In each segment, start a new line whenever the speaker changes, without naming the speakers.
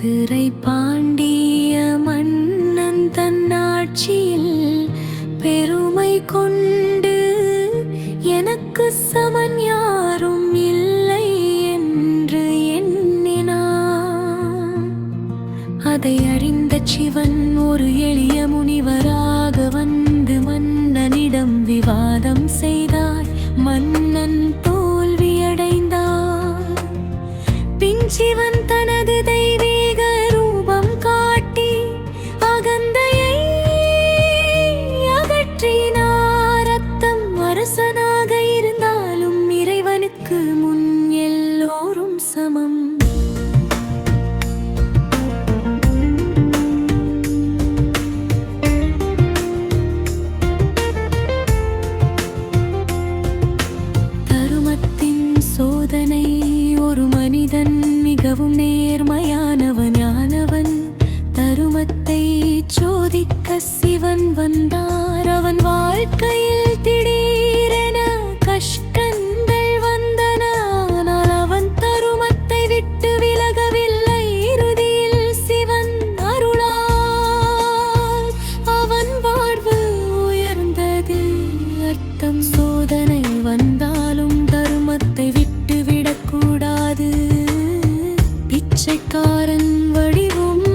மதுரை பாண்டிய மன்னன் தன்னாட்சியில் பெருமை கொண்டு எனக்கு சமன் யாரும் இல்லை என்று எண்ணினான். அதை அறிந்த சிவன் ஒரு எளிய முனிவராக வந்து மன்னனிடம் விவாதம் செய்தார். மன்னன் தோல்வியடைந்தார். பின் சிவன் தனது தெய்வீக ரூபம் காட்டி அகந்தையை அகற்றினார். ரத்தம் அரசனாக இருந்தாலும் இறைவனுக்கு முன் எல்லோரும் சமம். தருமத்தின் சோதனை. ஒரு மனிதன் மிகவும் நேர்மையானவன். தருமத்தை சோதிக்க சிவன் வந்தார். அவன் வாழ்க்கையில் திடீரென கஷ்டங்கள் வந்தன. ஆனால் அவன் தருமத்தை விட்டு விலகவில்லை. இறுதியில் சிவன் அருளால் அவன் வாழ்வு உயர்ந்தது. அர்த்தம் சோதனை வந்தாலும் தருமத்தை விட்டு விடக்கூடாது. பிச்சைக்காரன் வடிவும்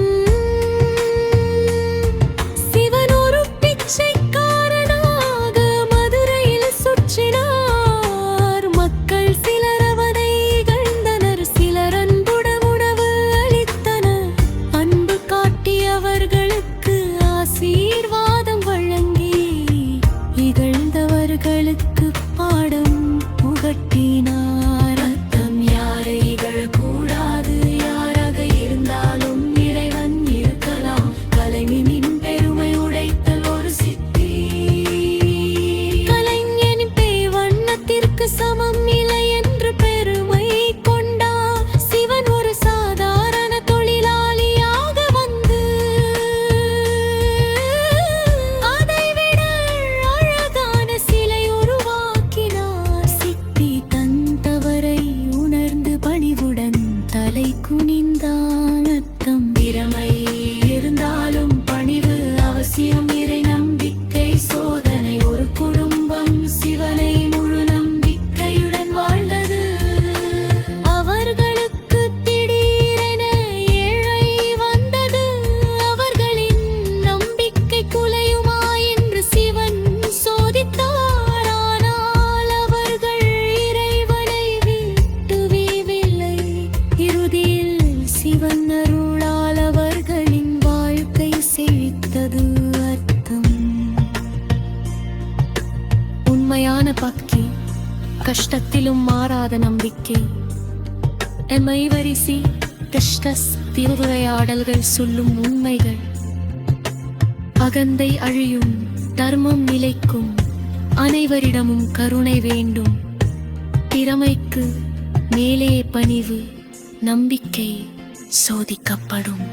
சிவன் ஒரு பிச்சைக்காரனாக மதுரையில் சுற்றினார். மக்கள் சிலர் அவனை இகழ்ந்தனர், சிலர் அன்புடன் உணவு அளித்தனர். அன்பு காட்டியவர்களுக்கு ஆசீர்வாதம் வழங்கி இகழ்ந்தவர்களுக்கு பாடம் புகட்டினார். அர்த்தம் யாரை இகழக்கூடாது. யாராக இருந்தாலும் இறைவன் இருக்கலாம். கலைஞனின் பெருமை உடைத்தல் ஒரு சித்தி. கலைஞனின் வண்ணத்திற்கு சமம் இல்லை என்று பெருமை கொண்டார். சிவன் ஒரு சாதாரண தொழிலாளியாக வந்து அதைவிட அழகான சிலை உருவாக்கினார். சித்தி தன் தவறை உணர்ந்து பணிவுடன் தலை குனிந்தான். அர்த்தம் திறமை இருந்தாலும் பணிவு அவசியம். இறை நம்பிக்கை சோதனை. ஒரு குடும்பம் சிவனை முழு நம்பிக்கையுடன் வாழ்ந்தது. அவர்களுக்கு திடீரென ஏழை வந்தது. அவர்களின் நம்பிக்கை குலையுமா என்று சிவன் சோதித்தார். ஆனால் அவர்கள் இறைவனை விட்டு வீவில்லை. இறுதியில் சிவன் அருளால் அவர்களின் வாழ்க்கை செழித்தது. அர்த்தம் உண்மையான பக்தி, கஷ்டத்திலும் மாறாத நம்பிக்கை. எமைவரிசி கிருஷ்ணஸ் திருவுரையாடல்கள் சொல்லும் உண்மைகள். அகந்தை அழியும், தர்மம் நிலைக்கும், அனைவரிடமும் கருணை வேண்டும். திறமைக்கு மேலே பணிவு, நம்பிக்கை சோதிக்கப்படும்.